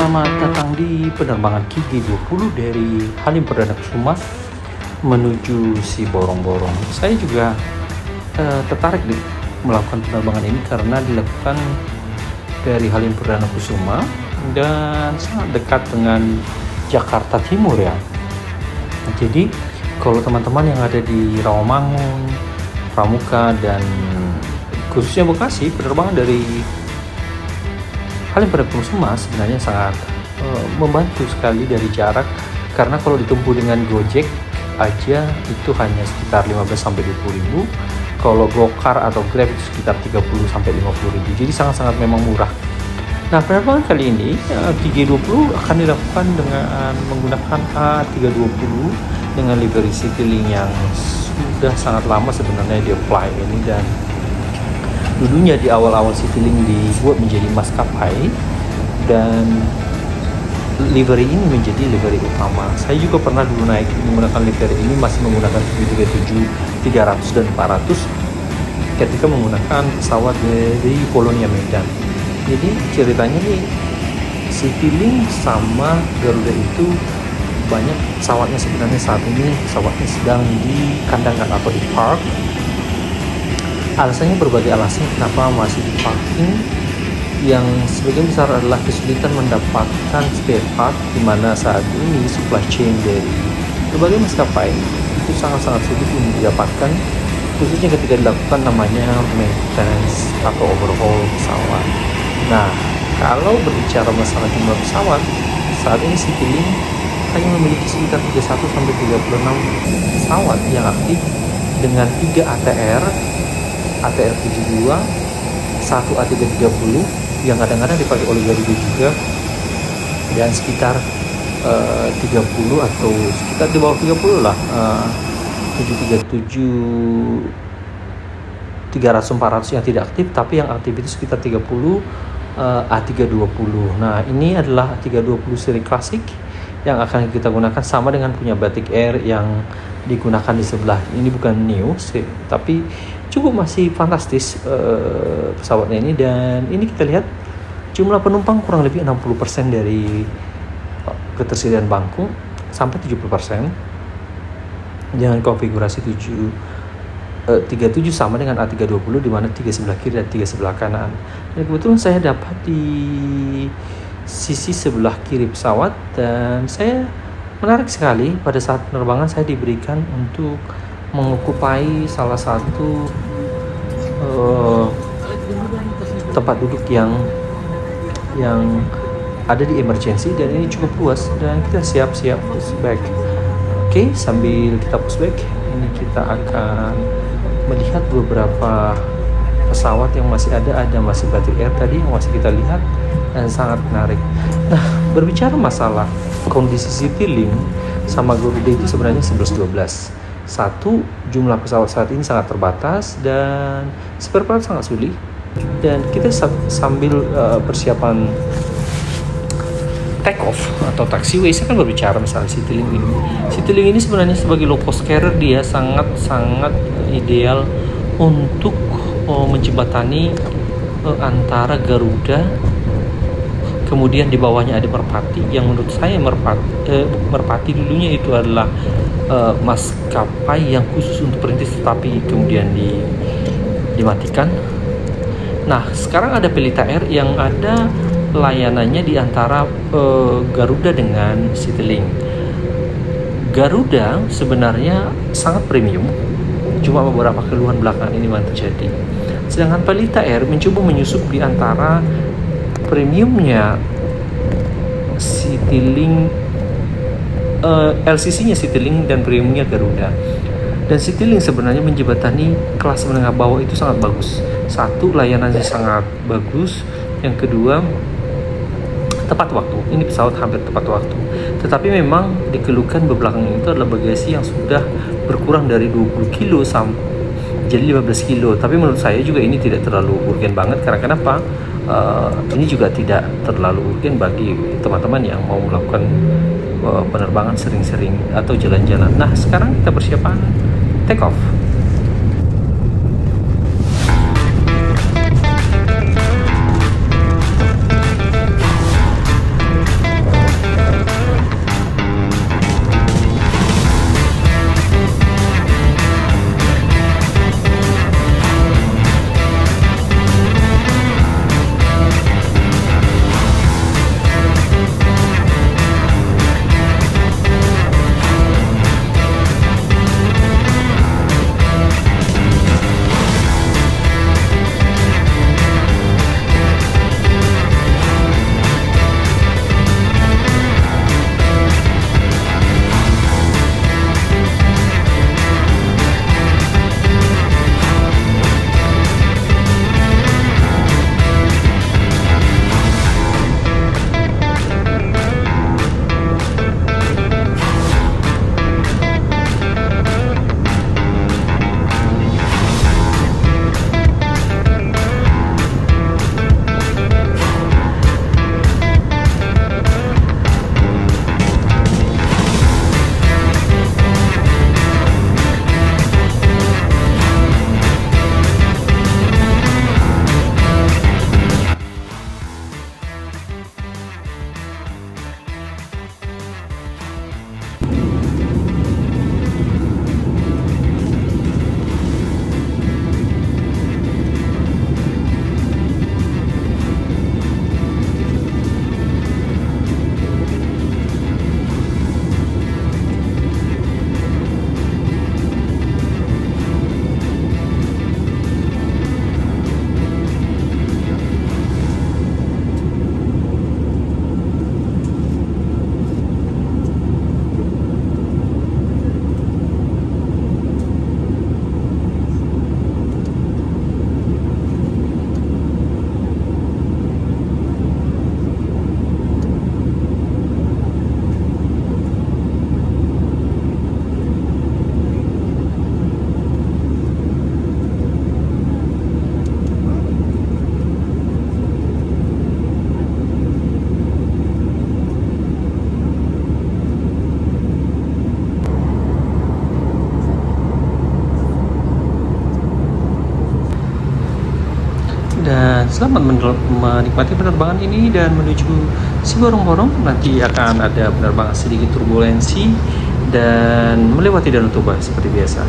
Selamat datang di penerbangan QG20 dari Halim Perdana Kusuma menuju si Borong-Borong. Saya juga tertarik melakukan penerbangan ini karena dilakukan dari Halim Perdana Kusuma dan sangat dekat dengan Jakarta Timur ya. Jadi kalau teman-teman yang ada di Rawamangun, Pramuka dan khususnya Bekasi, penerbangan dari Halim Perdana Kusuma sebenarnya sangat membantu sekali dari jarak, karena kalau ditempuh dengan Gojek aja itu hanya sekitar 15-20 ribu, kalau Gokar atau Grab itu sekitar 30-50 ribu, jadi sangat-sangat memang murah. Nah, penerbangan kali ini QG20 akan dilakukan dengan menggunakan A320 dengan livery Citylink yang sudah sangat lama sebenarnya di apply ini, dan dulunya di awal-awal Citylink dibuat menjadi maskapai dan livery ini menjadi livery utama. Saya juga pernah dulu naik menggunakan livery ini, masih menggunakan 737, 300 dan 400 ketika menggunakan pesawat dari Polonia Medan. Jadi ceritanya nih, Citylink sama Garuda itu banyak pesawatnya sebenarnya saat ini pesawatnya sedang dikandangkan atau di park. Alasannya berbagai alasan kenapa masih di parking, yang sebagian besar adalah kesulitan mendapatkan spare part, di mana saat ini supply chain dari berbagai maskapai itu sangat-sangat sulit untuk didapatkan, khususnya ketika dilakukan namanya maintenance atau overhaul pesawat. Nah, kalau berbicara masalah jumlah pesawat, saat ini Citylink hanya memiliki sekitar 31-36 pesawat yang aktif dengan 3 ATR 72, 1 A330 yang kadang-kadang dipakai oleh Garuda juga, dan sekitar 30 atau sekitar di bawah 30 lah, 737, 300, 400 yang tidak aktif, tapi yang aktif itu sekitar 30 A320. Nah, ini adalah A320 seri klasik yang akan kita gunakan, sama dengan punya Batik Air yang digunakan di sebelah. Ini bukan new sih, tapi cukup masih fantastis pesawatnya ini. Dan ini kita lihat jumlah penumpang kurang lebih 60% dari ketersediaan bangku sampai 70% dengan konfigurasi 37 sama dengan A320, di mana 3 sebelah kiri dan 3 sebelah kanan. Dan kebetulan saya dapat di sisi sebelah kiri pesawat, dan saya menarik sekali pada saat penerbangan saya diberikan untuk mengokupai salah satu tempat duduk yang ada di emergency, dan ini cukup luas, dan kita siap-siap push back. Oke, sambil kita push back ini kita akan melihat beberapa pesawat yang masih ada masih Batik Air tadi yang masih kita lihat dan sangat menarik. Nah, berbicara masalah kondisi Citylink sama Garuda itu sebenarnya 11-12. Satu, jumlah pesawat saat ini sangat terbatas dan spare part sangat sulit, dan kita sambil persiapan take off atau taxiway. Saya kan berbicara masalah Citylink ini. Citylink ini sebenarnya sebagai low cost carrier dia sangat ideal untuk menjembatani antara Garuda, kemudian di bawahnya ada Merpati, yang menurut saya Merpati dulunya itu adalah maskapai yang khusus untuk perintis tetapi kemudian dimatikan. Nah, sekarang ada Pelita Air yang ada layanannya di antara Garuda dengan Citylink. Garuda sebenarnya sangat premium, cuma beberapa keluhan belakangan ini yang terjadi. Sedangkan Pelita Air mencoba menyusup di antara premiumnya Citylink, LCC-nya Citylink dan premiumnya Garuda. Dan Citylink sebenarnya menjembatani kelas menengah bawah itu sangat bagus. Satu, layanannya sangat bagus. Yang kedua, tepat waktu. Ini pesawat hampir tepat waktu. Tetapi memang dikeluhkan belakangan itu adalah bagasi yang sudah berkurang dari 20 kilo sampai jadi 15 kilo. Tapi menurut saya juga ini tidak terlalu urgen banget. Karena kenapa? Ini juga tidak terlalu urgen bagi teman-teman yang mau melakukan penerbangan sering-sering atau jalan-jalan. Nah, sekarang kita persiapan take off. Selamat menikmati penerbangan ini dan menuju si borong-borong. Nanti akan ada penerbangan sedikit turbulensi dan melewati Danau Toba seperti biasa.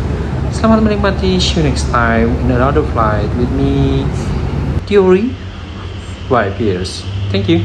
Selamat menikmati. See you next time in another flight with me, Theory by Pierce. Thank you.